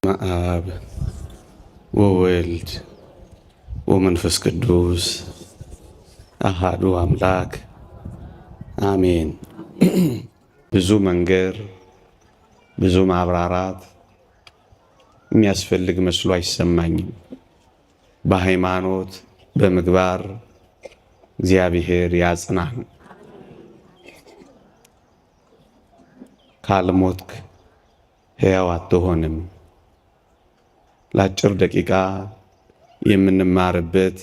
አብ ወወልድ ወመንፈስ ቅዱስ አሃዱ አምላክ አሜን። ብዙ መንገር ብዙ ማብራራት የሚያስፈልግ መስሎ አይሰማኝም። በሃይማኖት በምግባር እግዚአብሔር ያጽናን። ካልሞትክ ሕያው አትሆንም። ለአጭር ደቂቃ የምንማርበት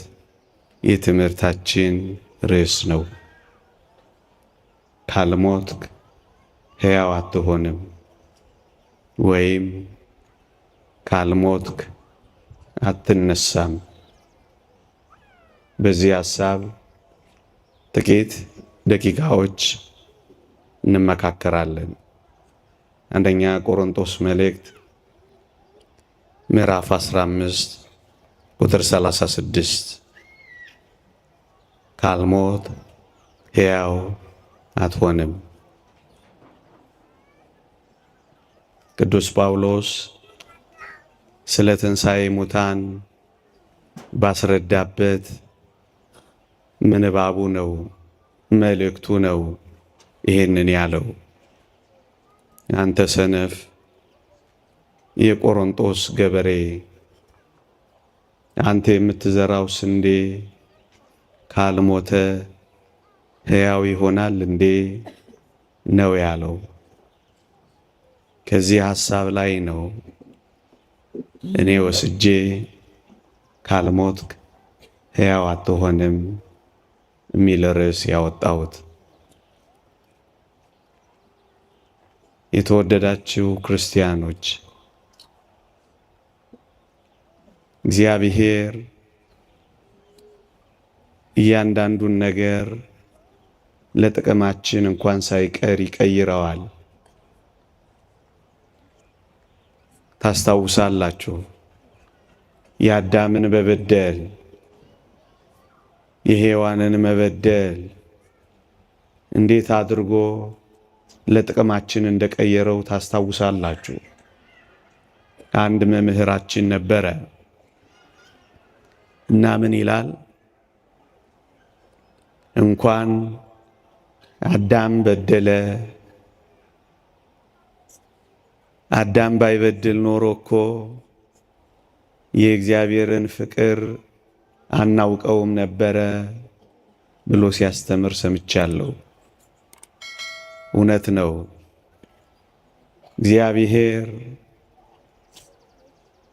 የትምህርታችን ርዕስ ነው። ካልሞትክ ሕያው አትሆንም ወይም ካልሞትክ አትነሳም። በዚህ ሐሳብ ጥቂት ደቂቃዎች እንመካከራለን። አንደኛ ቆሮንቶስ መልእክት ምዕራፍ 15 ቁጥር 36 ካልሞት ሕያው አትሆንም። ቅዱስ ጳውሎስ ስለ ትንሣኤ ሙታን ባስረዳበት ምንባቡ ነው፣ መልእክቱ ነው ይሄንን ያለው። አንተ ሰነፍ የቆሮንቶስ ገበሬ፣ አንተ የምትዘራው ስንዴ ካልሞተ ሕያው ይሆናል እንዴ ነው ያለው። ከዚህ ሐሳብ ላይ ነው እኔ ወስጄ ካልሞትክ ሕያው አትሆንም የሚል ርዕስ ያወጣሁት። የተወደዳችሁ ክርስቲያኖች፣ እግዚአብሔር እያንዳንዱን ነገር ለጥቅማችን እንኳን ሳይቀር ይቀይረዋል። ታስታውሳላችሁ፣ የአዳምን በበደል የሔዋንን መበደል እንዴት አድርጎ ለጥቅማችን እንደቀየረው ታስታውሳላችሁ። አንድ መምህራችን ነበረ እና ምን ይላል? እንኳን አዳም በደለ፣ አዳም ባይበድል ኖሮ እኮ የእግዚአብሔርን ፍቅር አናውቀውም ነበረ ብሎ ሲያስተምር ሰምቻለሁ። እውነት ነው። እግዚአብሔር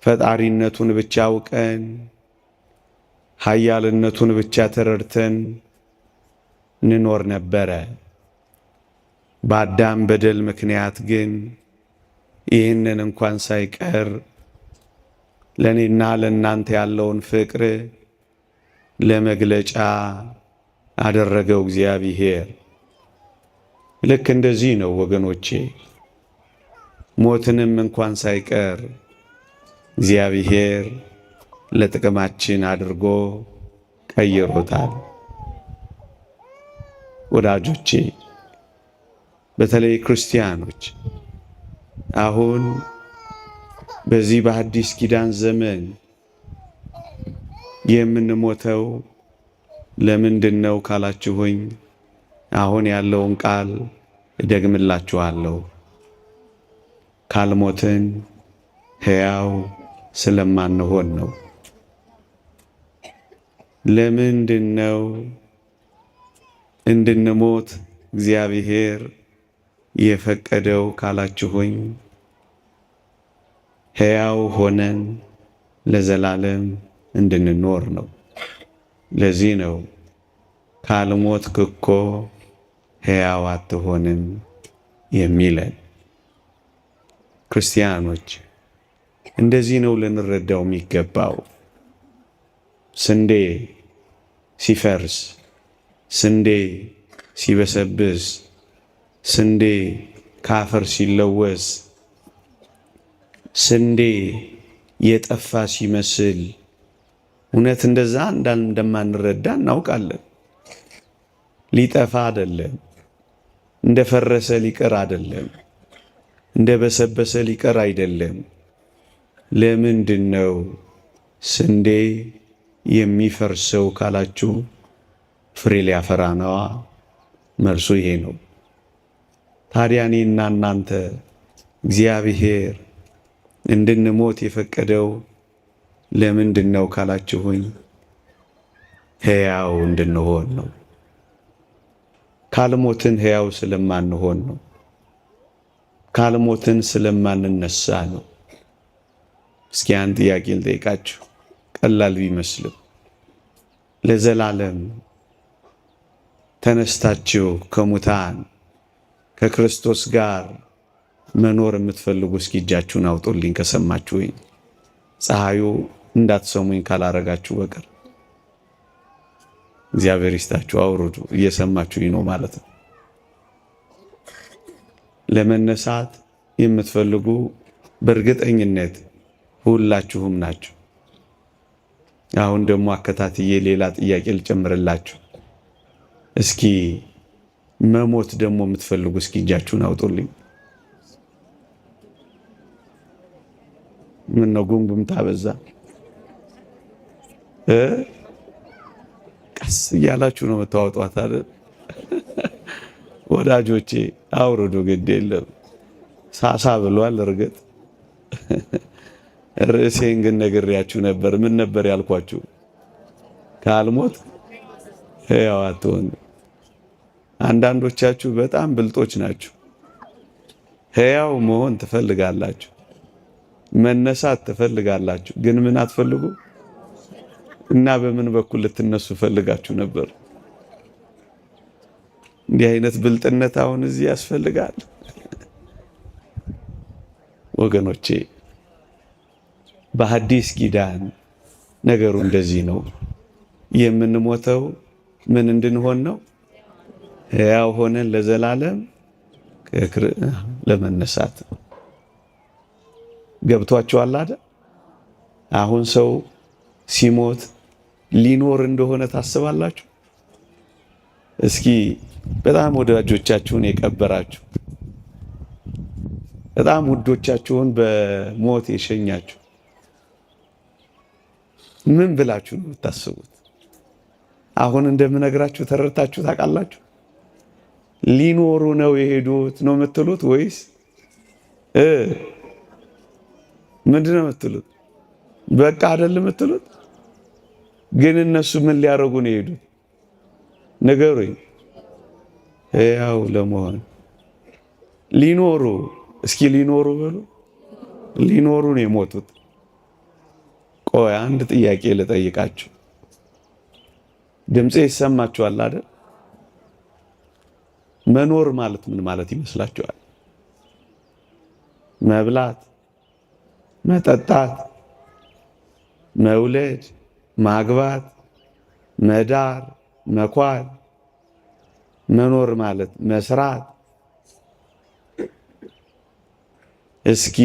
ፈጣሪነቱን ብቻ አውቀን ኃያልነቱን ብቻ ተረድተን እንኖር ነበረ። በአዳም በደል ምክንያት ግን ይህንን እንኳን ሳይቀር ለእኔና ለእናንተ ያለውን ፍቅር ለመግለጫ አደረገው እግዚአብሔር። ልክ እንደዚህ ነው ወገኖቼ፣ ሞትንም እንኳን ሳይቀር እግዚአብሔር ለጥቅማችን አድርጎ ቀይሮታል። ወዳጆቼ፣ በተለይ ክርስቲያኖች አሁን በዚህ በአዲስ ኪዳን ዘመን የምንሞተው ለምንድን ነው ካላችሁኝ፣ አሁን ያለውን ቃል እደግምላችኋለሁ። ካልሞትን ሕያው ስለማንሆን ነው። ለምንድን ነው እንድንሞት እግዚአብሔር የፈቀደው ካላችሁኝ፣ ሕያው ሆነን ለዘላለም እንድንኖር ነው። ለዚህ ነው ካልሞትክ እኮ ሕያው አትሆንም የሚለን። ክርስቲያኖች፣ እንደዚህ ነው ልንረዳው የሚገባው። ስንዴ ሲፈርስ፣ ስንዴ ሲበሰብስ፣ ስንዴ ከአፈር ሲለወስ፣ ስንዴ የጠፋ ሲመስል እውነት እንደዛ እንደማንረዳ እናውቃለን። ሊጠፋ አይደለም፣ እንደፈረሰ ሊቀር አይደለም፣ እንደበሰበሰ ሊቀር አይደለም። ለምንድን ነው ስንዴ የሚፈርሰው ካላችሁ ፍሬ ሊያፈራ ነዋ። መልሱ ይሄ ነው። ታዲያ እኔና እናንተ እግዚአብሔር እንድንሞት የፈቀደው ለምንድን ነው ካላችሁኝ ሕያው እንድንሆን ነው። ካልሞትን ሕያው ስለማንሆን ነው። ካልሞትን ስለማንነሳ ነው። እስኪ አንድ ጥያቄ ልጠይቃችሁ፣ ቀላል ቢመስልም ለዘላለም ተነስታችሁ ከሙታን ከክርስቶስ ጋር መኖር የምትፈልጉ እስኪ እጃችሁን አውጡልኝ ከሰማችሁኝ። ፀሐዩ እንዳትሰሙኝ ካላረጋችሁ በቀር እግዚአብሔር ይስጣችሁ፣ አውርዱ። እየሰማችሁኝ ነው ማለት ነው። ለመነሳት የምትፈልጉ በእርግጠኝነት ሁላችሁም ናችሁ። አሁን ደግሞ አከታትዬ ሌላ ጥያቄ ልጨምርላችሁ። እስኪ መሞት ደግሞ የምትፈልጉ እስኪ እጃችሁን አውጡልኝ። ምን ነው ጉምጉምታ በዛ? ቀስ እያላችሁ ነው የምታወጧት አይደል? ወዳጆቼ አውርዱ፣ ግድ የለም ሳሳ ብሏል። እርግጥ ርዕሴን ግን ነግሬያችሁ ነበር። ምን ነበር ያልኳችሁ? ካልሞት ሕያው አትሆን። አንዳንዶቻችሁ በጣም ብልጦች ናችሁ። ሕያው መሆን ትፈልጋላችሁ፣ መነሳት ትፈልጋላችሁ፣ ግን ምን አትፈልጉ እና በምን በኩል ልትነሱ ፈልጋችሁ ነበር? እንዲህ አይነት ብልጥነት አሁን እዚህ ያስፈልጋል? ወገኖቼ በሐዲስ ኪዳን ነገሩ እንደዚህ ነው። የምንሞተው ምን እንድንሆን ነው? ሕያው ሆነን ለዘላለም ለመነሳት። ገብቷችኋል አይደል? አሁን ሰው ሲሞት ሊኖር እንደሆነ ታስባላችሁ? እስኪ በጣም ወዳጆቻችሁን የቀበራችሁ፣ በጣም ውዶቻችሁን በሞት የሸኛችሁ ምን ብላችሁ ነው የምታስቡት? አሁን እንደምነግራችሁ ተረድታችሁ ታውቃላችሁ? ሊኖሩ ነው የሄዱት ነው የምትሉት ወይስ ምንድን ነው የምትሉት? በቃ አይደለም የምትሉት? ግን እነሱ ምን ሊያደርጉ ነው የሄዱት? ንገሩኝ። ሕያው ለመሆን ሊኖሩ፣ እስኪ ሊኖሩ በሉ። ሊኖሩ ነው የሞቱት። ቆይ አንድ ጥያቄ ልጠይቃችሁ። ድምጼ ይሰማችኋል አይደል? መኖር ማለት ምን ማለት ይመስላችኋል? መብላት፣ መጠጣት፣ መውለድ፣ ማግባት፣ መዳር፣ መኳል። መኖር ማለት መስራት። እስኪ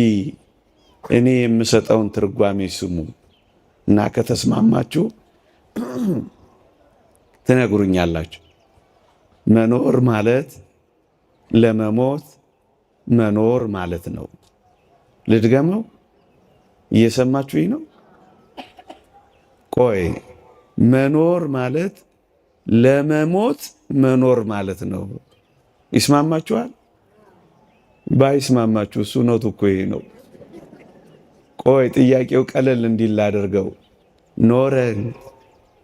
እኔ የምሰጠውን ትርጓሜ ስሙ እና ከተስማማችሁ ትነግሩኛላችሁ። መኖር ማለት ለመሞት መኖር ማለት ነው። ልድገመው፣ እየሰማችሁኝ ነው? ቆይ መኖር ማለት ለመሞት መኖር ማለት ነው። ይስማማችኋል? ባይስማማችሁ እሱ ነው እኮ ይሄ ነው። ቆይ ጥያቄው ቀለል እንዲል አድርገው። ኖረን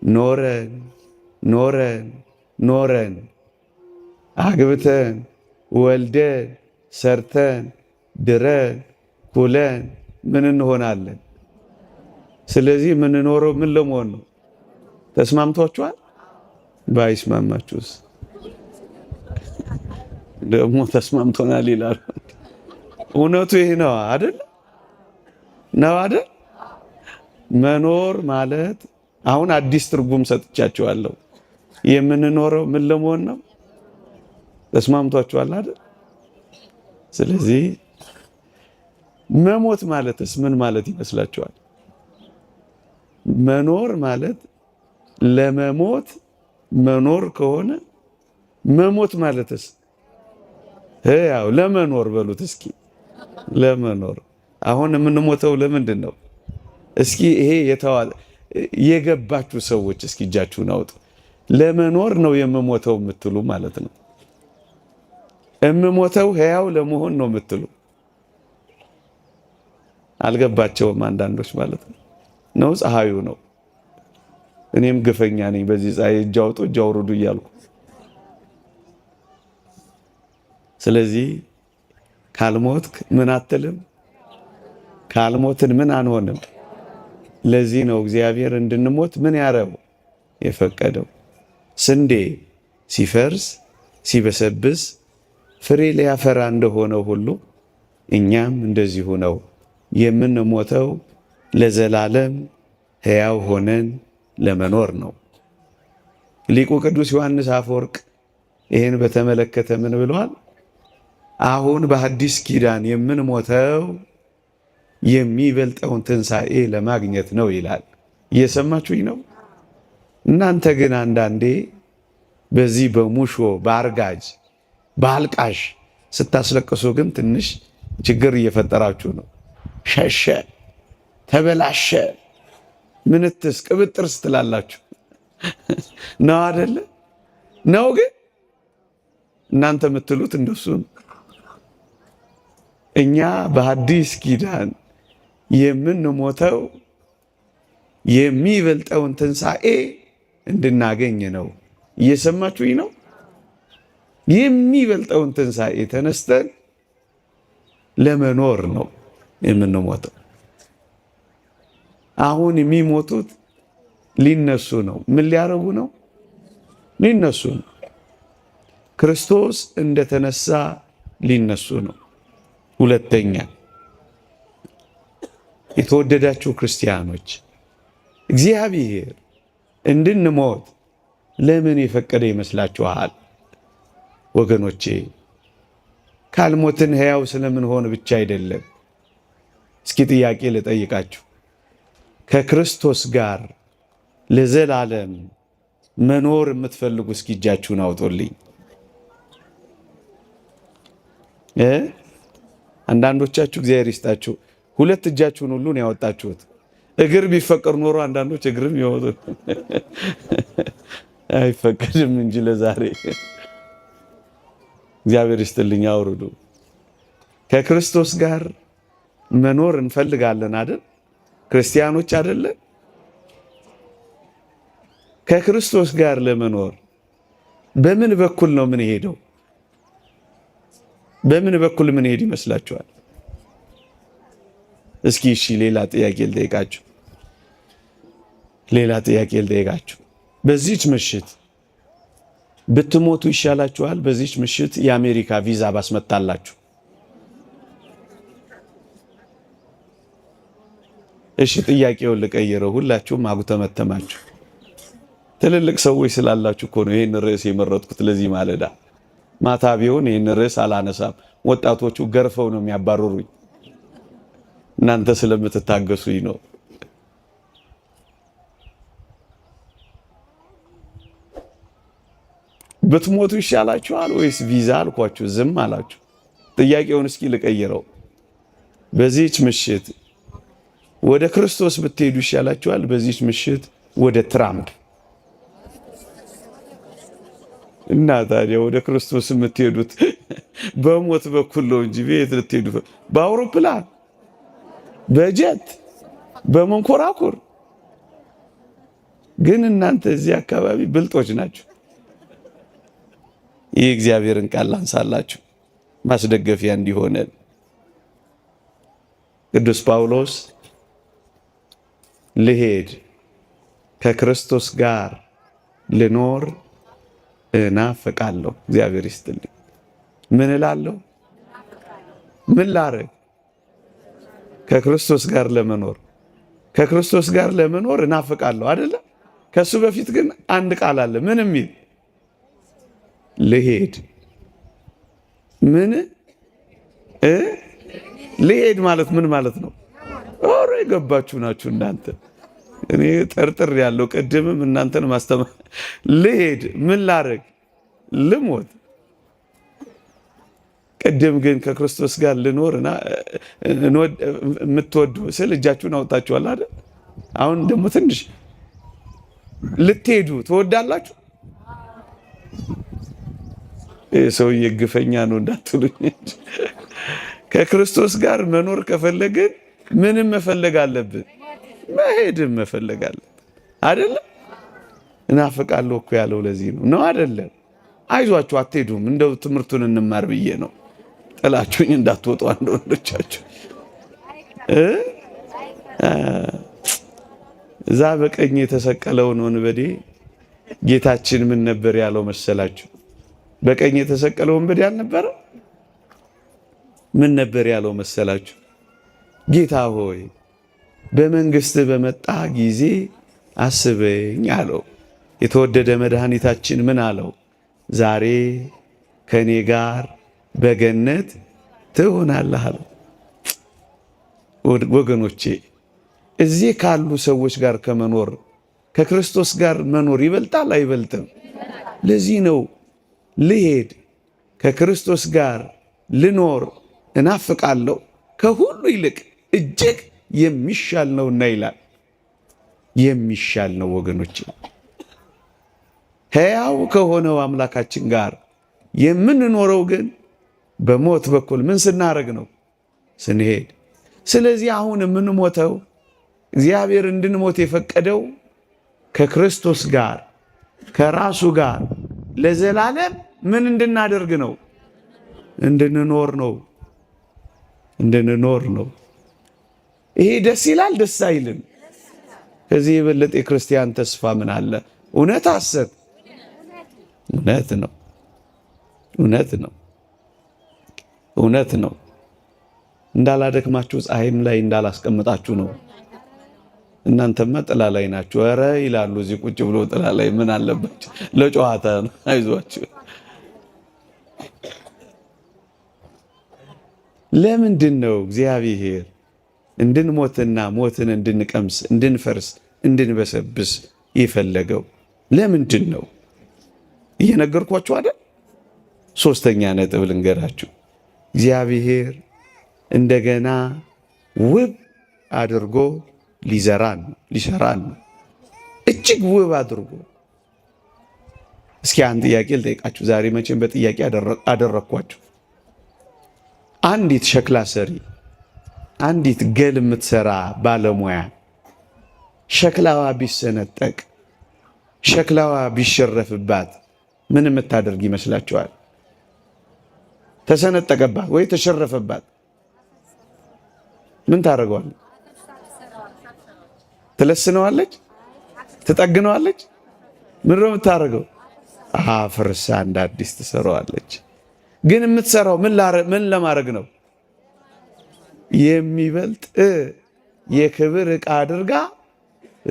ኖረን ኖረን ኖረን አግብተን ወልደን ሰርተን ድረን ኩለን ምን እንሆናለን? ስለዚህ የምንኖረው ምን ለመሆን ነው? ተስማምቷችኋል? ባይስማማችሁስ? ደግሞ ተስማምቶናል ይላሉ። እውነቱ ይሄ ነው አይደል? ነው አይደል? መኖር ማለት አሁን አዲስ ትርጉም ሰጥቻችኋለሁ። የምንኖረው ምን ለመሆን ነው? ተስማምቷችኋል አይደል? ስለዚህ መሞት ማለትስ ምን ማለት ይመስላችኋል? መኖር ማለት ለመሞት መኖር ከሆነ መሞት ማለትስ ያው ለመኖር በሉት እስኪ። ለመኖር አሁን የምንሞተው ለምንድን ነው? እስኪ ይሄ የገባችሁ ሰዎች እስኪ እጃችሁን አውጡ። ለመኖር ነው የምሞተው የምትሉ ማለት ነው። የምሞተው ሕያው ለመሆን ነው የምትሉ አልገባቸውም አንዳንዶች ማለት ነው። ፀሐዩ ነው። እኔም ግፈኛ ነኝ በዚህ ፀሐይ እጅ አውጡ እጅ አውርዱ እያልኩ። ስለዚህ ካልሞትክ ምን አትልም? ካልሞትን ምን አንሆንም? ለዚህ ነው እግዚአብሔር እንድንሞት ምን ያረው የፈቀደው። ስንዴ ሲፈርስ ሲበሰብስ ፍሬ ሊያፈራ እንደሆነው ሁሉ እኛም እንደዚሁ ነው የምንሞተው ለዘላለም ሕያው ሆነን ለመኖር ነው። ሊቁ ቅዱስ ዮሐንስ አፈወርቅ ይህን በተመለከተ ምን ብለዋል? አሁን በሐዲስ ኪዳን የምንሞተው የሚበልጠውን ትንሣኤ ለማግኘት ነው ይላል። እየሰማችሁኝ ነው? እናንተ ግን አንዳንዴ በዚህ በሙሾ በአርጋጅ በአልቃሽ ስታስለቅሱ ግን ትንሽ ችግር እየፈጠራችሁ ነው። ሸሸ፣ ተበላሸ፣ ምንትስ ቅብጥርስ ትላላችሁ ነው አደለ? ነው ግን እናንተ የምትሉት እንደሱ ነው። እኛ በሐዲስ ኪዳን የምንሞተው የሚበልጠውን ትንሣኤ እንድናገኝ ነው። እየሰማችሁኝ ነው? የሚበልጠውን ትንሣኤ ተነስተን ለመኖር ነው የምንሞተው። አሁን የሚሞቱት ሊነሱ ነው። ምን ሊያረጉ ነው? ሊነሱ ነው። ክርስቶስ እንደተነሳ ሊነሱ ነው። ሁለተኛ የተወደዳችሁ ክርስቲያኖች እግዚአብሔር እንድንሞት ለምን የፈቀደ ይመስላችኋል? ወገኖቼ ካልሞትን ሕያው ስለምን ሆን ብቻ አይደለም። እስኪ ጥያቄ ልጠይቃችሁ። ከክርስቶስ ጋር ለዘላለም መኖር የምትፈልጉ እስኪ እጃችሁን አውጡልኝ። አንዳንዶቻችሁ እግዚአብሔር ይስጣችሁ ሁለት እጃችሁን ሁሉ ነው ያወጣችሁት። እግር ቢፈቀር ኖሮ አንዳንዶች እግርም ይወጡ አይፈቀድም እንጂ ለዛሬ እግዚአብሔር ይስጥልኝ አውርዱ። ከክርስቶስ ጋር መኖር እንፈልጋለን አይደል? ክርስቲያኖች አይደለን? ከክርስቶስ ጋር ለመኖር በምን በኩል ነው ምን ሄደው? በምን በኩል ምን ሄድ ይመስላችኋል? እስኪ እሺ ሌላ ጥያቄ ልጠይቃችሁ። በዚህች ምሽት ብትሞቱ ይሻላችኋል? በዚህች ምሽት የአሜሪካ ቪዛ ባስመጣላችሁ? እሺ ጥያቄውን ልቀይረው። ሁላችሁም አጉተመተማችሁ። ትልልቅ ሰዎች ስላላችሁ እኮ ነው ይህን ርዕስ የመረጥኩት ለዚህ ማለዳ። ማታ ቢሆን ይህን ርዕስ አላነሳም። ወጣቶቹ ገርፈው ነው የሚያባርሩኝ። እናንተ ስለምትታገሱኝ ነው። ብትሞቱ ይሻላችኋል ወይስ ቪዛ አልኳችሁ? ዝም አላችሁ። ጥያቄውን እስኪ ልቀይረው። በዚህች ምሽት ወደ ክርስቶስ ብትሄዱ ይሻላችኋል? በዚህች ምሽት ወደ ትራምፕ? እና ታዲያ ወደ ክርስቶስ የምትሄዱት በሞት በኩል ነው እንጂ ቤት ልትሄዱ በአውሮፕላን፣ በጀት፣ በመንኮራኩር። ግን እናንተ እዚህ አካባቢ ብልጦች ናችሁ። ይህ እግዚአብሔርን ቃል ላንሳላችሁ ማስደገፊያ እንዲሆነን። ቅዱስ ጳውሎስ ልሄድ ከክርስቶስ ጋር ልኖር እናፍቃለሁ። እግዚአብሔር ይስጥልኝ። ምን እላለሁ? ምን ላረግ? ከክርስቶስ ጋር ለመኖር። ከክርስቶስ ጋር ለመኖር እናፍቃለሁ አይደለ? ከሱ በፊት ግን አንድ ቃል አለ። ምን የሚል? ልሄድ። ምን ልሄድ ማለት ምን ማለት ነው? ኦሬ የገባችሁ ናችሁ እናንተ። እኔ ጠርጥር ያለው ቅድምም እናንተን ማስተማር። ልሄድ ምን ላረግ? ልሞት። ቅድም ግን ከክርስቶስ ጋር ልኖርና የምትወዱ ስል እጃችሁን አውጣችኋል አይደል? አሁን ደግሞ ትንሽ ልትሄዱ ትወዳላችሁ። ሰውዬ ግፈኛ ነው እንዳትሉኝ። ከክርስቶስ ጋር መኖር ከፈለግን ምንም መፈለግ አለብን? መሄድም መፈለግ አለብን አይደለም? እናፍቃለሁ እኮ ያለው ለዚህ ነው አይደለም? አይዟችሁ አትሄዱም፣ እንደው ትምህርቱን እንማር ብዬ ነው። ጥላችሁኝ እንዳትወጡ አንድ ወንዶቻችሁ። እዛ በቀኝ የተሰቀለውን ወንበዴ ጌታችን ምን ነበር ያለው መሰላችሁ? በቀኝ የተሰቀለው ወንበዴ አልነበረ? ምን ነበር ያለው መሰላችሁ? ጌታ ሆይ በመንግስት በመጣ ጊዜ አስበኝ አለው። የተወደደ መድኃኒታችን ምን አለው? ዛሬ ከኔ ጋር በገነት ትሆናለህ አለው። ወገኖቼ እዚህ ካሉ ሰዎች ጋር ከመኖር ከክርስቶስ ጋር መኖር ይበልጣል አይበልጥም? ለዚህ ነው ልሄድ ከክርስቶስ ጋር ልኖር እናፍቃለሁ ከሁሉ ይልቅ እጅግ የሚሻል ነውና ይላል። የሚሻል ነው ወገኖቼ። ሕያው ከሆነው አምላካችን ጋር የምንኖረው ግን በሞት በኩል ምን ስናረግ ነው? ስንሄድ። ስለዚህ አሁን የምንሞተው እግዚአብሔር እንድንሞት የፈቀደው ከክርስቶስ ጋር ከራሱ ጋር ለዘላለም ምን እንድናደርግ ነው? እንድንኖር ነው። እንድንኖር ነው። ይሄ ደስ ይላል ደስ አይልም? ከዚህ የበለጠ የክርስቲያን ተስፋ ምን አለ? እውነት ሐሰት? እውነት ነው። እውነት ነው። እውነት ነው። እንዳላደክማችሁ ፀሐይም ላይ እንዳላስቀምጣችሁ ነው። እናንተማ ጥላ ላይ ናችሁ። ኧረ ይላሉ እዚህ ቁጭ ብሎ ጥላ ላይ ምን አለባቸው? ለጨዋታ ነው። አይዟችሁ። ለምንድን ነው እግዚአብሔር እንድንሞትና ሞትን እንድንቀምስ እንድንፈርስ እንድንበሰብስ የፈለገው? ለምንድን ነው? እየነገርኳችሁ አይደል? ሶስተኛ ነጥብ ልንገራችሁ። እግዚአብሔር እንደገና ውብ አድርጎ ሊሰራን ነው። እጅግ ውብ አድርጎ። እስኪ አንድ ጥያቄ ልጠይቃችሁ። ዛሬ መቼም በጥያቄ አደረኳችሁ። አንዲት ሸክላ ሰሪ፣ አንዲት ገል የምትሰራ ባለሙያ ሸክላዋ ቢሰነጠቅ፣ ሸክላዋ ቢሸረፍባት ምን የምታደርግ ይመስላችኋል? ተሰነጠቀባት ወይ ተሸረፈባት ምን ታደርገዋለች? ትለስነዋለች? ትጠግነዋለች? ምን ነው የምታደርገው? አፍርሳ እንደ አዲስ ትሰራዋለች። ግን የምትሰራው ምን ለማድረግ ነው? የሚበልጥ የክብር ዕቃ አድርጋ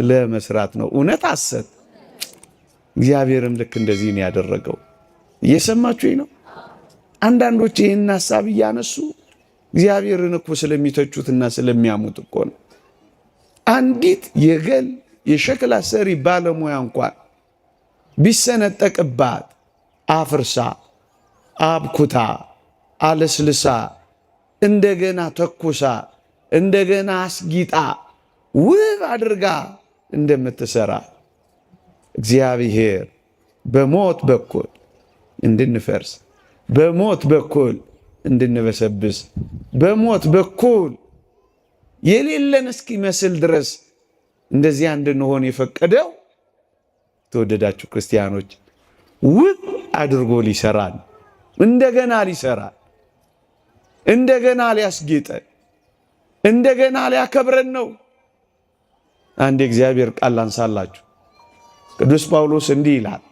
ለመስራት ነው። እውነት ሐሰት? እግዚአብሔርም ልክ እንደዚህ ነው ያደረገው። እየሰማችሁኝ ነው? አንዳንዶች ይህን ሐሳብ እያነሱ እግዚአብሔርን እኮ ስለሚተቹትና ስለሚያሙት እኮ ነው። አንዲት የገል የሸክላ ሰሪ ባለሙያ እንኳን ቢሰነጠቅባት አፍርሳ አብኩታ አለስልሳ እንደገና ተኩሳ እንደገና አስጊጣ ውብ አድርጋ እንደምትሰራ እግዚአብሔር በሞት በኩል እንድንፈርስ፣ በሞት በኩል እንድንበሰብስ፣ በሞት በኩል የሌለን እስኪመስል ድረስ እንደዚያ እንድንሆን የፈቀደው ተወደዳችሁ ክርስቲያኖች ውብ አድርጎ ሊሰራን፣ እንደገና ሊሰራን፣ እንደገና ሊያስጌጠን፣ እንደገና ሊያከብረን ነው። አንድ የእግዚአብሔር ቃል ላንሳላችሁ። ቅዱስ ጳውሎስ እንዲህ ይላል፣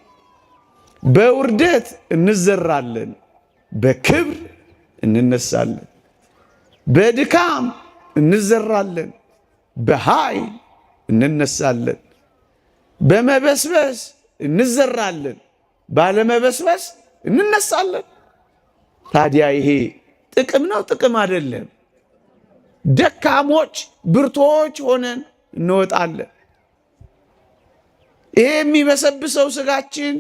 በውርደት እንዘራለን፣ በክብር እንነሳለን። በድካም እንዘራለን፣ በኃይል እንነሳለን። በመበስበስ እንዘራለን፣ ባለመበስበስ እንነሳለን። ታዲያ ይሄ ጥቅም ነው? ጥቅም አይደለም። ደካሞች ብርቶች ሆነን እንወጣለን። ይሄ የሚበሰብሰው ስጋችን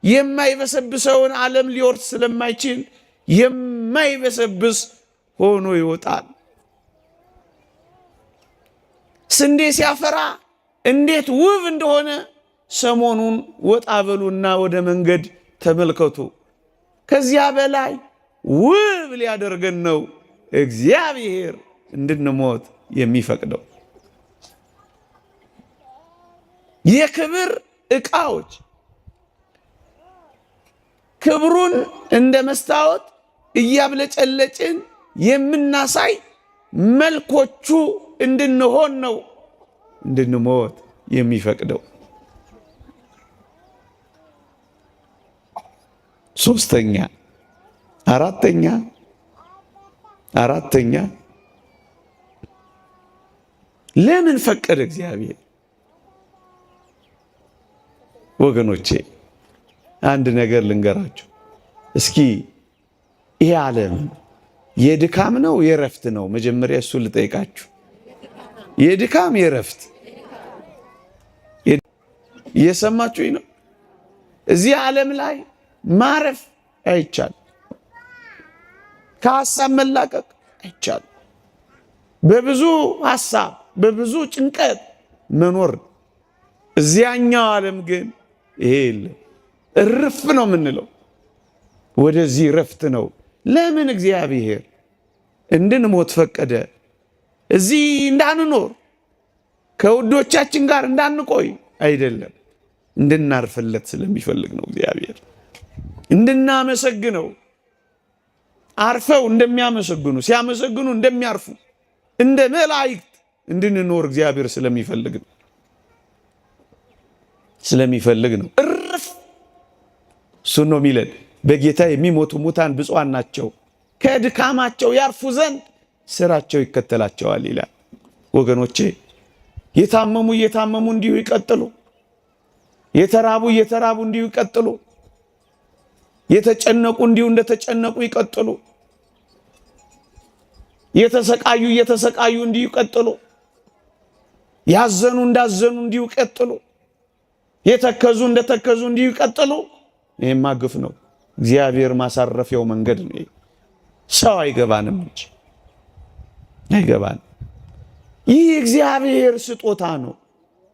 የማይበሰብሰውን ዓለም ሊወርስ ስለማይችል የማይበሰብስ ሆኖ ይወጣል። ስንዴ ሲያፈራ እንዴት ውብ እንደሆነ ሰሞኑን ወጣ በሉና ወደ መንገድ ተመልከቱ። ከዚያ በላይ ውብ ሊያደርገን ነው እግዚአብሔር እንድንሞት የሚፈቅደው። የክብር ዕቃዎች ክብሩን እንደ መስታወት እያብለጨለጭን የምናሳይ መልኮቹ እንድንሆን ነው እንድንሞት የሚፈቅደው። አራተኛ ለምን ፈቀደ እግዚአብሔር? ወገኖቼ አንድ ነገር ልንገራችሁ እስኪ። ይሄ ዓለም የድካም ነው የረፍት ነው? መጀመሪያ እሱ ልጠይቃችሁ። የድካም የረፍት እየሰማችሁኝ ነው? እዚህ ዓለም ላይ ማረፍ አይቻልም። ከሐሳብ መላቀቅ አይቻልም። በብዙ ሐሳብ በብዙ ጭንቀት መኖር። እዚያኛው ዓለም ግን ይሄ የለም። እርፍ ነው የምንለው። ወደዚህ ረፍት ነው። ለምን እግዚአብሔር እንድንሞት ፈቀደ? እዚህ እንዳንኖር ከውዶቻችን ጋር እንዳንቆይ አይደለም፣ እንድናርፍለት ስለሚፈልግ ነው እግዚአብሔር። እንድናመሰግነው፣ አርፈው እንደሚያመሰግኑ ሲያመሰግኑ እንደሚያርፉ እንደ መላእክት እንድንኖር እግዚአብሔር ስለሚፈልግ ነው። እርፍ እሱን ነው የሚለን። በጌታ የሚሞቱ ሙታን ብፁዓን ናቸው፣ ከድካማቸው ያርፉ ዘንድ ስራቸው ይከተላቸዋል ይላል። ወገኖቼ የታመሙ እየታመሙ እንዲሁ ይቀጥሉ። የተራቡ እየተራቡ እንዲሁ ይቀጥሉ። የተጨነቁ እንዲሁ እንደተጨነቁ ይቀጥሉ። የተሰቃዩ እየተሰቃዩ እንዲሁ ይቀጥሉ። ያዘኑ እንዳዘኑ እንዲሁ ይቀጥሉ። የተከዙ እንደተከዙ እንዲሁ ይቀጥሉ። ይሄማ ግፍ ነው። እግዚአብሔር ማሳረፊያው መንገድ ነው። ሰው አይገባንም እንጂ አይገባንም። ይህ እግዚአብሔር ስጦታ ነው።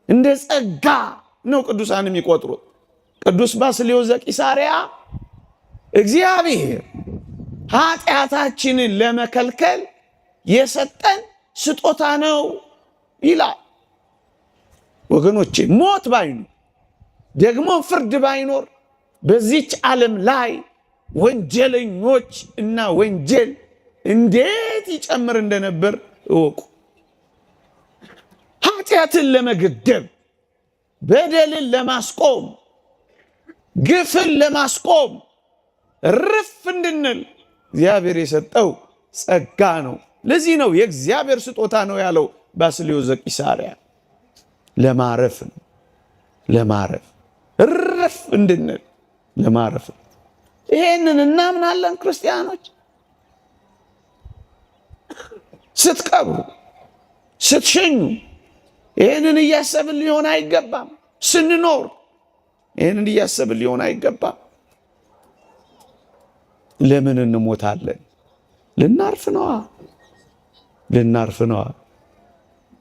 እንደ ጸጋ ነው ቅዱሳን የሚቆጥሩት። ቅዱስ ባስልዮስ ዘቂሳርያ እግዚአብሔር ኃጢአታችንን ለመከልከል የሰጠን ስጦታ ነው ይላል። ወገኖቼ ሞት ባይኖር ደግሞ ፍርድ ባይኖር በዚች ዓለም ላይ ወንጀለኞች እና ወንጀል እንዴት ይጨምር እንደነበር እወቁ። ኃጢአትን ለመገደብ፣ በደልን ለማስቆም፣ ግፍን ለማስቆም እርፍ እንድንል እግዚአብሔር የሰጠው ጸጋ ነው። ለዚህ ነው የእግዚአብሔር ስጦታ ነው ያለው ባስልዮስ ዘቂሳርያ። ለማረፍ ነው። ለማረፍ እርፍ እንድንል ለማረፍ። ይሄንን እናምናለን ክርስቲያኖች። ስትቀብሩ ስትሸኙ ይሄንን እያሰብን ሊሆን አይገባም። ስንኖር ይሄንን እያሰብን ሊሆን አይገባም። ለምን እንሞታለን? ልናርፍ ነዋ። ልናርፍ ነዋ።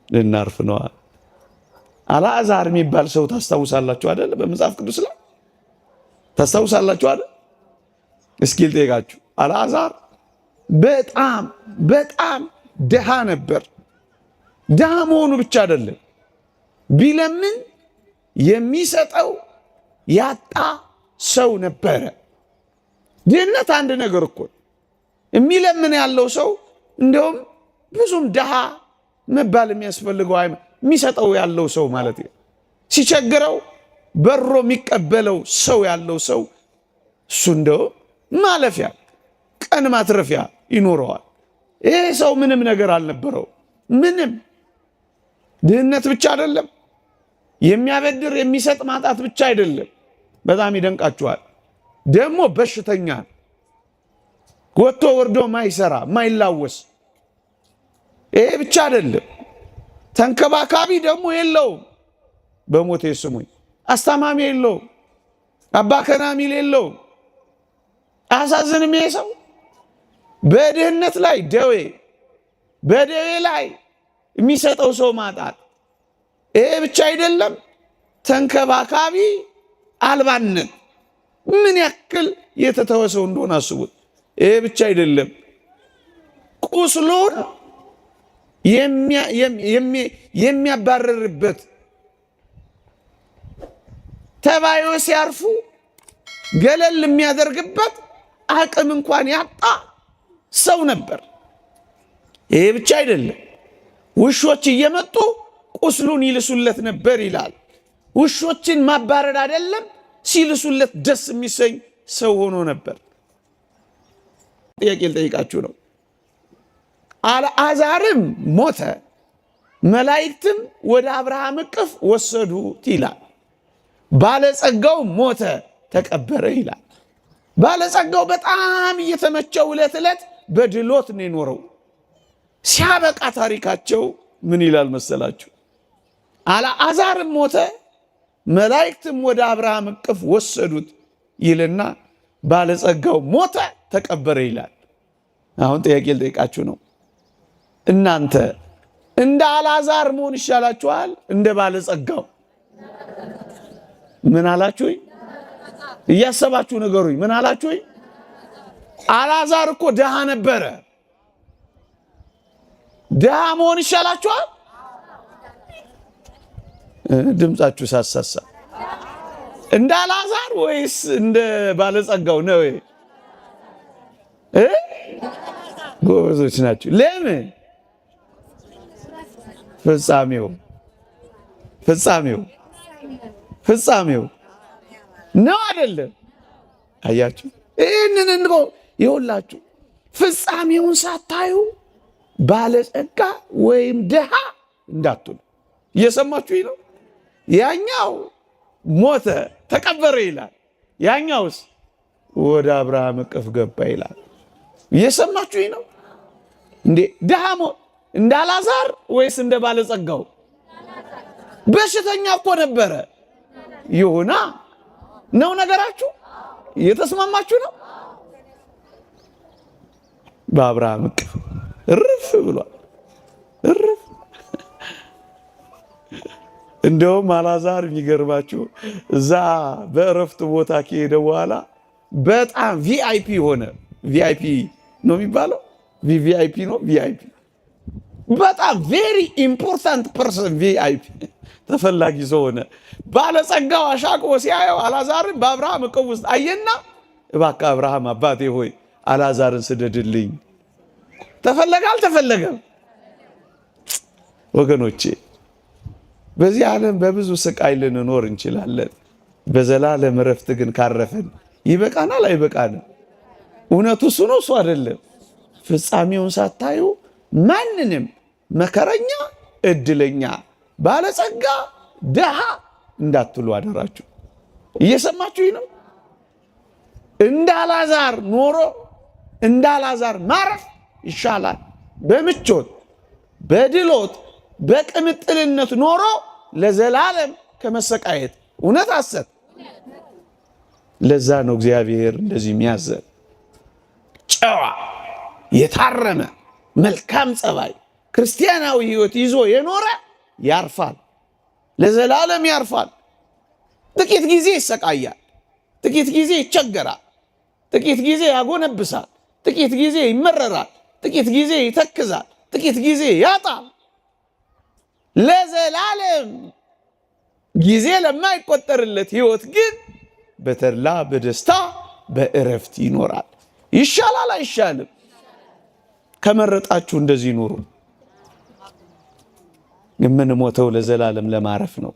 ልናርፍ ነዋ። አልዓዛር የሚባል ሰው ታስታውሳላችሁ አይደል? በመጽሐፍ ቅዱስ ላይ ታስታውሳላችሁ አይደል? እስኪ ልጠይቃችሁ። አልዓዛር በጣም በጣም ድሃ ነበር። ድሃ መሆኑ ብቻ አይደለም፣ ቢለምን የሚሰጠው ያጣ ሰው ነበረ። ድህነት አንድ ነገር እኮ የሚለምን ያለው ሰው እንደውም ብዙም ድሃ መባል የሚያስፈልገው የሚሰጠው ያለው ሰው ማለት ነው። ሲቸግረው በሮ የሚቀበለው ሰው ያለው ሰው እሱ እንደው ማለፊያ ቀን ማትረፊያ ይኖረዋል። ይሄ ሰው ምንም ነገር አልነበረው። ምንም ድህነት ብቻ አይደለም፣ የሚያበድር የሚሰጥ ማጣት ብቻ አይደለም። በጣም ይደንቃችኋል። ደግሞ በሽተኛ ወጥቶ ወርዶ ማይሰራ ማይላወስ። ይሄ ብቻ አይደለም፣ ተንከባካቢ ደግሞ የለውም። በሞቴ ስሙኝ፣ አስታማሚ የለውም፣ አባ ከናሚል የለውም። አያሳዝንም? ይሄ ሰው በድህነት ላይ ደዌ፣ በደዌ ላይ የሚሰጠው ሰው ማጣት። ይሄ ብቻ አይደለም፣ ተንከባካቢ አልባነት ምን ያክል የተተወ ሰው እንደሆነ አስቡት። ይሄ ብቻ አይደለም፣ ቁስሉን የሚያባረርበት ተባዮች ሲያርፉ ገለል የሚያደርግበት አቅም እንኳን ያጣ ሰው ነበር። ይሄ ብቻ አይደለም፣ ውሾች እየመጡ ቁስሉን ይልሱለት ነበር ይላል። ውሾችን ማባረር አይደለም ሲልሱለት ደስ የሚሰኝ ሰው ሆኖ ነበር። ጥያቄ ልጠይቃችሁ ነው። አልዓዛርም ሞተ፣ መላእክትም ወደ አብርሃም እቅፍ ወሰዱት ይላል። ባለጸጋው ሞተ፣ ተቀበረ ይላል። ባለጸጋው በጣም እየተመቸው ዕለት ዕለት በድሎት ነው የኖረው። ሲያበቃ ታሪካቸው ምን ይላል መሰላችሁ? አልዓዛርም ሞተ፣ መላእክትም ወደ አብርሃም እቅፍ ወሰዱት ይልና ባለጸጋው ሞተ፣ ተቀበረ ይላል። አሁን ጥያቄ ልጠይቃችሁ ነው። እናንተ እንደ አልዓዛር መሆን ይሻላችኋል? እንደ ባለጸጋው? ምን አላችሁኝ? እያሰባችሁ ነገሩኝ። ምን አላችሁኝ? አልዓዛር እኮ ድሃ ነበረ። ድሃ መሆን ይሻላችኋል? ድምጻችሁ ሳሳሳ እንደ አልዓዛር ወይስ እንደ ባለጸጋው ነው? ጎበዞች ናችሁ። ለምን? ፍጻሜው ነው አይደለም? አያችሁ፣ ይህንን እንቆ ይኸውላችሁ፣ ፍጻሜውን ሳታዩ ባለጸጋ ወይም ድሃ እንዳትሉ። እየሰማችሁ ነው? ያኛው ሞተ ተቀበረ ይላል፣ ያኛውስ ወደ አብርሃም እቅፍ ገባ ይላል። እየሰማችሁ ነው እንዴ? ድሃ እንደ አልዓዛር ወይስ እንደ ባለጸጋው? በሽተኛ እኮ ነበረ። ይሁና ነው ነገራችሁ። እየተስማማችሁ ነው? በአብርሃም እቅፍ እርፍ ብሏል። እርፍ። እንደውም አልዓዛር የሚገርማችሁ እዛ በእረፍት ቦታ ከሄደ በኋላ በጣም ቪአይፒ ሆነ። ቪአይፒ ነው የሚባለው? ቪአይፒ ነው። ቪአይፒ በጣም ቬሪ ኢምፖርታንት ፐርሰን፣ ቪአይፒ ተፈላጊ ሰው ሆነ። ባለጸጋው አሻቅቦ ሲያየው አልዓዛርን በአብርሃም እቅፍ ውስጥ አየና፣ እባክህ አብርሃም አባቴ ሆይ አልዓዛርን ስደድልኝ። ተፈለገ አልተፈለገም? ወገኖቼ በዚህ ዓለም በብዙ ስቃይ ልንኖር እንችላለን። በዘላለም እረፍት ግን ካረፈን ይበቃናል አይበቃንም? እውነቱ እሱ ነው እሱ አይደለም? ፍጻሜውን ሳታዩ ማንንም መከረኛ፣ እድለኛ፣ ባለጸጋ፣ ድሃ እንዳትሉ አደራችሁ። እየሰማችሁ ነው? እንደ አልዓዛር ኖሮ እንደ አልዓዛር ማረፍ ይሻላል። በምቾት በድሎት በቅምጥልነት ኖሮ ለዘላለም ከመሰቃየት። እውነት ሐሰት? ለዛ ነው እግዚአብሔር እንደዚህ የሚያዘን። ጨዋ የታረመ መልካም ጸባይ ክርስቲያናዊ ሕይወት ይዞ የኖረ ያርፋል፣ ለዘላለም ያርፋል። ጥቂት ጊዜ ይሰቃያል፣ ጥቂት ጊዜ ይቸገራል፣ ጥቂት ጊዜ ያጎነብሳል፣ ጥቂት ጊዜ ይመረራል፣ ጥቂት ጊዜ ይተክዛል፣ ጥቂት ጊዜ ያጣል። ለዘላለም ጊዜ ለማይቆጠርለት ሕይወት ግን በተድላ በደስታ በእረፍት ይኖራል። ይሻላል አይሻልም? ከመረጣችሁ እንደዚህ ኑሩ። የምንሞተው ለዘላለም ለማረፍ ነው።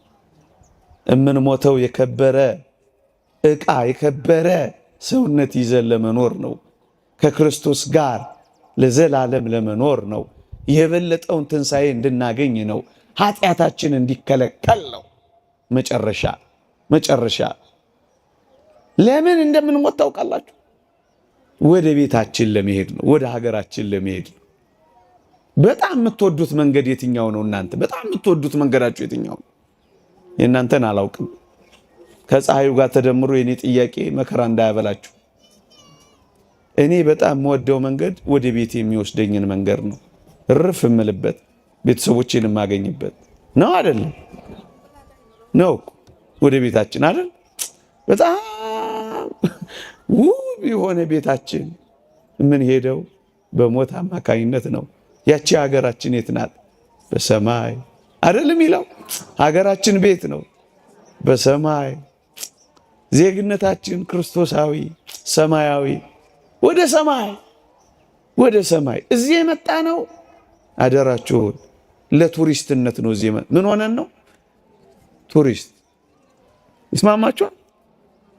የምንሞተው የከበረ ዕቃ የከበረ ሰውነት ይዘን ለመኖር ነው። ከክርስቶስ ጋር ለዘላለም ለመኖር ነው። የበለጠውን ትንሣኤ እንድናገኝ ነው። ኃጢአታችን እንዲከለከል ነው። መጨረሻ ለምን እንደምንሞት ታውቃላችሁ? ወደ ቤታችን ለመሄድ ነው። ወደ ሀገራችን ለመሄድ ነው። በጣም የምትወዱት መንገድ የትኛው ነው? እናንተ በጣም የምትወዱት መንገዳችሁ የትኛው ነው? የእናንተን አላውቅም። ከፀሐዩ ጋር ተደምሮ የኔ ጥያቄ መከራ እንዳያበላችሁ። እኔ በጣም የምወደው መንገድ ወደ ቤት የሚወስደኝን መንገድ ነው። እርፍ እምልበት ቤተሰቦቼን የማገኝበት ነው አይደለም? ነው ወደ ቤታችን አይደል? በጣም ውብ የሆነ ቤታችን የምንሄደው በሞት አማካኝነት ነው። ያቺ ሀገራችን የት ናት? በሰማይ አይደለም ይለው። ሀገራችን ቤት ነው በሰማይ። ዜግነታችን ክርስቶሳዊ ሰማያዊ። ወደ ሰማይ ወደ ሰማይ እዚህ የመጣ ነው። አደራችሁን ለቱሪስትነት ነው። እዚህ ምን ሆነን ነው? ቱሪስት። ይስማማችኋል?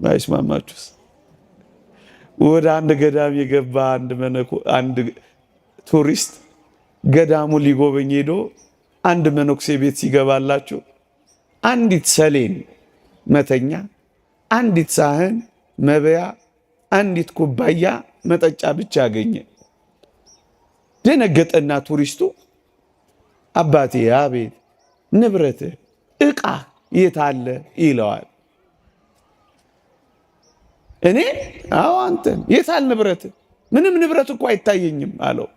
ባይስማማችሁስ? ወደ አንድ ገዳም የገባ አንድ ቱሪስት ገዳሙ ሊጎበኝ ሄዶ አንድ መነኩሴ ቤት ሲገባላችሁ አንዲት ሰሌን መተኛ፣ አንዲት ሳህን መበያ፣ አንዲት ኩባያ መጠጫ ብቻ አገኘ። ደነገጠና ቱሪስቱ አባቴ አቤት፣ ንብረትህ ዕቃ የት አለ ይለዋል። እኔ አዎ አንተን የት አለ ንብረትህ? ምንም ንብረት እኮ አይታየኝም አለው።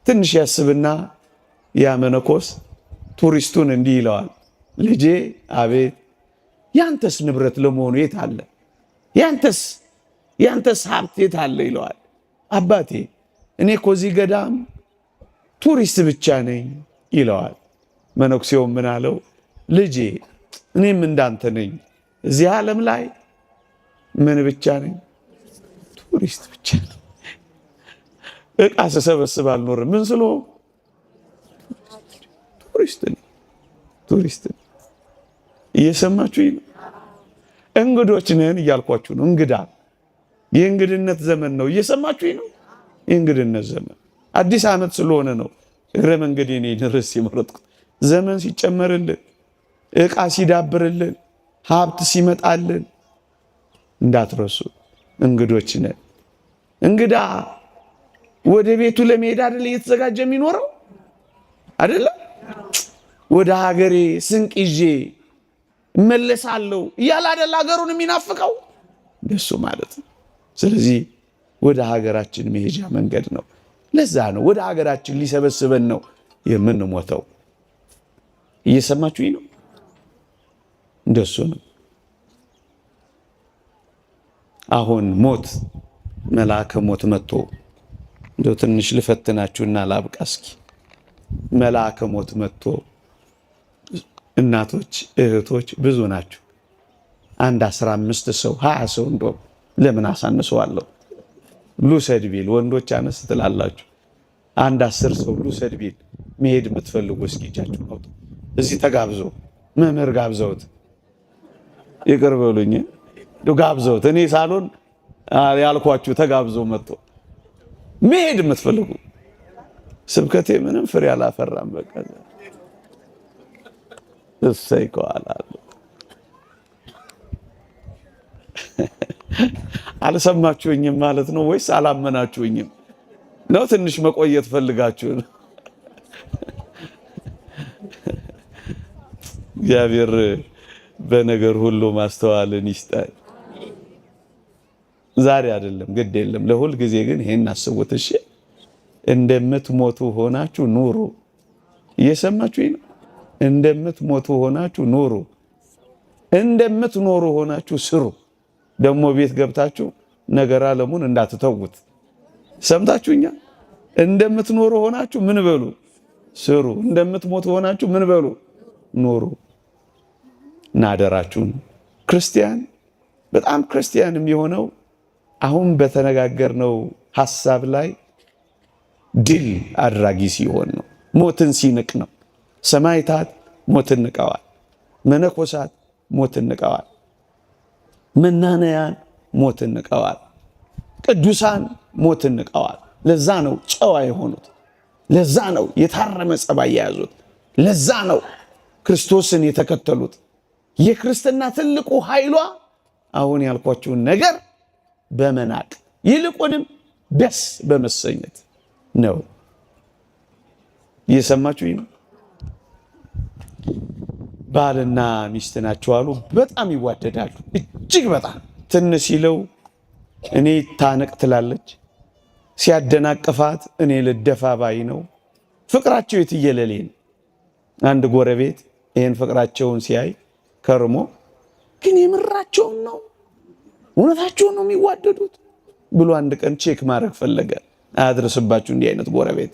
ትንሽ ያስብና ያ መነኮስ ቱሪስቱን እንዲህ ይለዋል፣ ልጄ አቤት፣ ያንተስ ንብረት ለመሆኑ የት አለ? ያንተስ ሀብት የት አለ ይለዋል። አባቴ እኔ እኮ እዚህ ገዳም ቱሪስት ብቻ ነኝ ይለዋል። መነኩሴውም ምን አለው? ልጄ እኔም እንዳንተ ነኝ። እዚህ ዓለም ላይ ምን ብቻ ነኝ? ቱሪስት ብቻ ነኝ። ዕቃ ስሰበስብ አልኖርም። ምን ስለሆንኩ? ቱሪስት ነኝ። ቱሪስት ነኝ። እየሰማችሁኝ ነው? እንግዶች ነን እያልኳችሁ ነው። እንግዳ የእንግድነት ዘመን ነው። እየሰማችሁኝ ነው? የእንግድነት ዘመን አዲስ ዓመት ስለሆነ ነው እግረ መንገዴን ርዕስ የመረጥኩት። ዘመን ሲጨመርልን፣ ዕቃ ሲዳብርልን፣ ሀብት ሲመጣልን እንዳትረሱ እንግዶች ነን። እንግዳ ወደ ቤቱ ለመሄድ አይደል እየተዘጋጀ የሚኖረው አይደለም? ወደ ሀገሬ ስንቅ ይዤ እመለሳለሁ እያለ አይደል ሀገሩን የሚናፍቀው? እንደሱ ማለት ነው። ስለዚህ ወደ ሀገራችን መሄጃ መንገድ ነው። ለዛ ነው ወደ ሀገራችን ሊሰበስበን ነው የምንሞተው። እየሰማችሁኝ ነው? እንደሱ ነው። አሁን ሞት መልአከ ሞት መጥቶ እንደው ትንሽ ልፈትናችሁና ላብቃ እስኪ። መልአከ ሞት መጥቶ እናቶች እህቶች ብዙ ናችሁ። አንድ 15 ሰው 20 ሰው እንደውም ለምን አሳንሰዋለሁ ልውሰድ ቢል ወንዶች አነስ ትላላችሁ። አንድ 10 ሰው ልውሰድ ቢል መሄድ የምትፈልጉ እስኪ እጃችሁን አውጡ። እዚህ ተጋብዞ መምህር ጋብዘውት ይቅር በሉኝ ጋብዘውት እኔ ሳሎን ያልኳችሁ ተጋብዞ መጥቶ መሄድ የምትፈልጉ ስብከቴ ምንም ፍሬ አላፈራም። በቃ እሰይ ከዋላሉ አልሰማችሁኝም ማለት ነው ወይስ አላመናችሁኝም ነው? ትንሽ መቆየት ፈልጋችሁ ነው? እግዚአብሔር በነገር ሁሉ ማስተዋልን ይስጣል። ዛሬ አይደለም ግድ የለም ለሁል ጊዜ ግን ይሄን አስቡት እሺ። እንደምትሞቱ ሆናችሁ ኑሩ። እየሰማችሁኝ ነው? እንደምትሞቱ ሆናችሁ ኑሩ። እንደምትኖሩ ሆናችሁ ስሩ። ደግሞ ቤት ገብታችሁ ነገር ዓለሙን እንዳትተውት። ሰምታችሁኛ? እንደምትኖሩ ሆናችሁ ምን በሉ? ስሩ። እንደምትሞቱ ሆናችሁ ምን በሉ? ኑሩ። ናደራችሁን ክርስቲያን በጣም ክርስቲያን የሚሆነው አሁን በተነጋገርነው ሐሳብ ላይ ድል አድራጊ ሲሆን ነው። ሞትን ሲንቅ ነው። ሰማዕታት ሞትን ንቀዋል። መነኮሳት ሞትን ንቀዋል። መናንያን ሞትን ንቀዋል። ቅዱሳን ሞትን ንቀዋል። ለዛ ነው ጨዋ የሆኑት። ለዛ ነው የታረመ ጸባይ የያዙት። ለዛ ነው ክርስቶስን የተከተሉት። የክርስትና ትልቁ ኃይሏ አሁን ያልኳችሁን ነገር በመናቅ ይልቁንም ደስ በመሰኘት ነው። እየሰማችሁኝ ነው? ባልና ሚስት ናቸው አሉ። በጣም ይዋደዳሉ። እጅግ በጣም ትንሽ ሲለው እኔ ታነቅ ትላለች። ሲያደናቅፋት እኔ ልደፋ ባይ ነው። ፍቅራቸው የትየለሌ ነው። አንድ ጎረቤት ይህን ፍቅራቸውን ሲያይ ከርሞ ግን የምራቸውን ነው እውነታቸውን ነው የሚዋደዱት ብሎ አንድ ቀን ቼክ ማድረግ ፈለገ። አያድርስባችሁ እንዲህ አይነት ጎረቤት።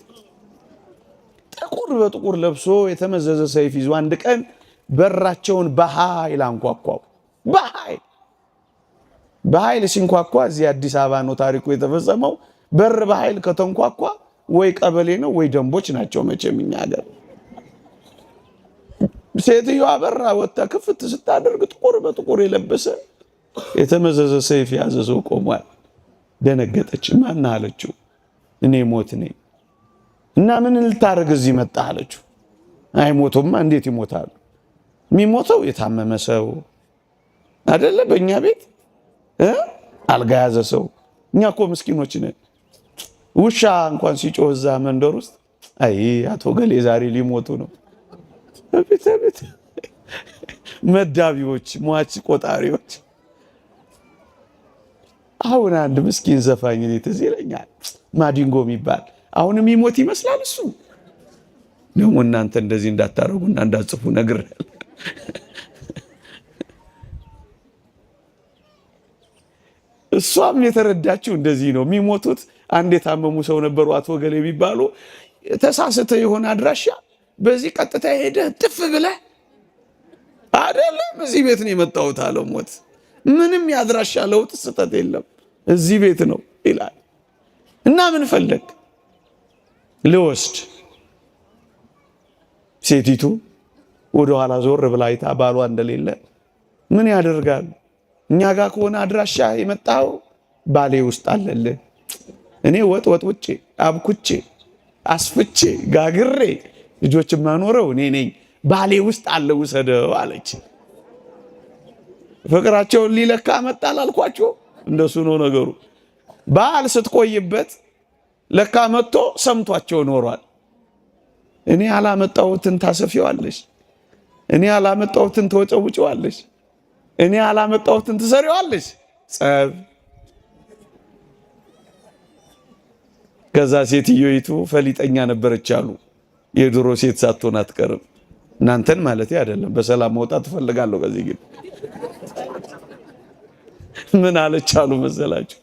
ጥቁር በጥቁር ለብሶ የተመዘዘ ሰይፍ ይዞ አንድ ቀን በራቸውን በኃይል አንኳኳው። በኃይል ሲንኳኳ እዚህ አዲስ አበባ ነው ታሪኩ የተፈጸመው። በር በኃይል ከተንኳኳ ወይ ቀበሌ ነው ወይ ደንቦች ናቸው መቼም እኛ ሀገር። ሴትዮዋ በራ ወጣ ክፍት ስታደርግ ጥቁር በጥቁር የለበሰ የተመዘዘ ሰይፍ የያዘ ሰው ቆሟል። ደነገጠች። ማን አለችው? እኔ ሞት ነኝ። እና ምን ልታረግ እዚህ መጣ አለችው። አይሞቱማ እንዴት ይሞታሉ? የሚሞተው የታመመ ሰው አይደለ? በእኛ ቤት አልጋ ያዘ ሰው። እኛ እኮ ምስኪኖች ነን። ውሻ እንኳን ሲጮህ እዛ መንደር ውስጥ አይ አቶ ገሌ ዛሬ ሊሞቱ ነው። ቤት መዳቢዎች፣ ሟች ቆጣሪዎች። አሁን አንድ ምስኪን ዘፋኝ እኔ ትዝ ይለኛል፣ ማዲንጎ የሚባል አሁንም ይሞት ይመስላል እሱ። ደግሞ እናንተ እንደዚህ እንዳታረጉና እንዳጽፉ ነግሬያለሁ። እሷም የተረዳችው እንደዚህ ነው። የሚሞቱት አንድ የታመሙ ሰው ነበሩ አቶ ገሌ የሚባሉ። ተሳስተ የሆነ አድራሻ በዚህ ቀጥታ ሄደህ ጥፍ ብለህ አይደለም እዚህ ቤት ነው የመጣሁት አለው። ሞት ምንም ያድራሻ ለውጥ ስህተት የለም እዚህ ቤት ነው ይላል። እና ምን ፈለግ ልወስድ። ሴቲቱ ወደ ኋላ ዞር ብላ አይታ ባሏ እንደሌለ ምን ያደርጋል? እኛ ጋር ከሆነ አድራሻ የመጣው ባሌ ውስጥ አለልህ። እኔ ወጥ ውጬ አብኩቼ አስፍቼ ጋግሬ ልጆች ማኖረው እኔ ነኝ። ባሌ ውስጥ አለ ውሰደው አለች። ፍቅራቸውን ሊለካ መጣል አልኳቸው። እንደሱ ነው ነገሩ። ባል ስትቆይበት ለካ መጥቶ ሰምቷቸው ኖሯል። እኔ አላመጣሁትን ታሰፊዋለሽ፣ እኔ አላመጣሁትን ተወጨውጨዋለሽ፣ እኔ አላመጣሁትን ትሰሪዋለሽ። ጸብ። ከዛ ሴትዮይቱ ፈሊጠኛ ነበረች አሉ። የድሮ ሴት ሳትሆን አትቀርም። እናንተን ማለት አይደለም። በሰላም መውጣት ትፈልጋለሁ። ከዚህ ግን ምን አለች አሉ መሰላችሁ?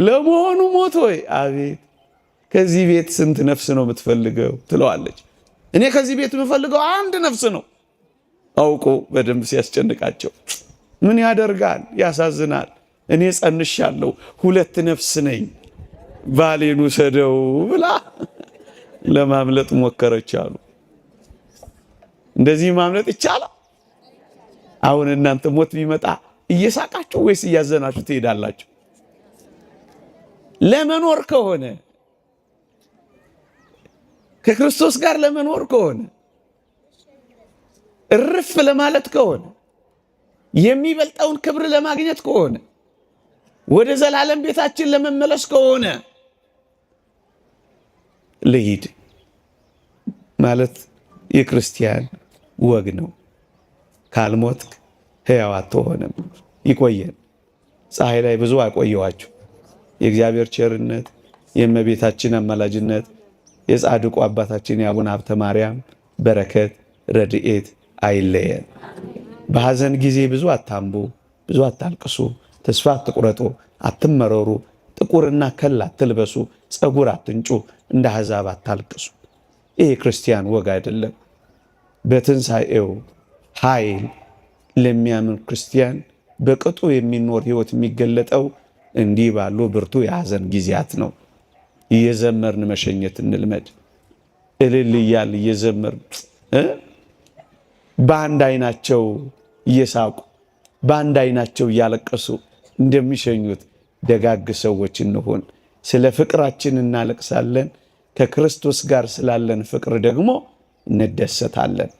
ለመሆኑ ሞት ሆይ፣ አቤት ከዚህ ቤት ስንት ነፍስ ነው የምትፈልገው ትለዋለች። እኔ ከዚህ ቤት የምፈልገው አንድ ነፍስ ነው። አውቆ በደንብ ሲያስጨንቃቸው ምን ያደርጋል፣ ያሳዝናል። እኔ ጸንሻለሁ፣ 2 ነፍስ ነኝ፣ ባሌን ውሰደው ብላ ለማምለጥ ሞከረች አሉ። እንደዚህ ማምለጥ ይቻላል? አሁን እናንተ ሞት ቢመጣ እየሳቃችሁ ወይስ እያዘናችሁ ትሄዳላችሁ? ለመኖር ከሆነ ከክርስቶስ ጋር ለመኖር ከሆነ እርፍ ለማለት ከሆነ የሚበልጠውን ክብር ለማግኘት ከሆነ ወደ ዘላለም ቤታችን ለመመለስ ከሆነ ልሂድ ማለት የክርስቲያን ወግ ነው። ካልሞትክ ሕያው አትሆንም። ይቆየን። ፀሐይ ላይ ብዙ አቆየዋችሁ። የእግዚአብሔር ቸርነት፣ የእመቤታችን አማላጅነት፣ የጻድቁ አባታችን የአቡነ ሀብተ ማርያም በረከት ረድኤት አይለየን። በሐዘን ጊዜ ብዙ አታምቡ፣ ብዙ አታልቅሱ፣ ተስፋ አትቁረጡ፣ አትመረሩ፣ ጥቁርና ከል አትልበሱ፣ ፀጉር አትንጩ፣ እንደ አሕዛብ አታልቅሱ። ይህ ክርስቲያን ወግ አይደለም። በትንሣኤው ኃይል ለሚያምን ክርስቲያን በቅጡ የሚኖር ሕይወት የሚገለጠው እንዲህ ባሉ ብርቱ የሐዘን ጊዜያት ነው። እየዘመርን መሸኘት እንልመድ። እልል እያል እየዘመርን በአንድ አይናቸው እየሳቁ በአንድ አይናቸው እያለቀሱ እንደሚሸኙት ደጋግ ሰዎች እንሆን። ስለ ፍቅራችን እናለቅሳለን። ከክርስቶስ ጋር ስላለን ፍቅር ደግሞ እንደሰታለን።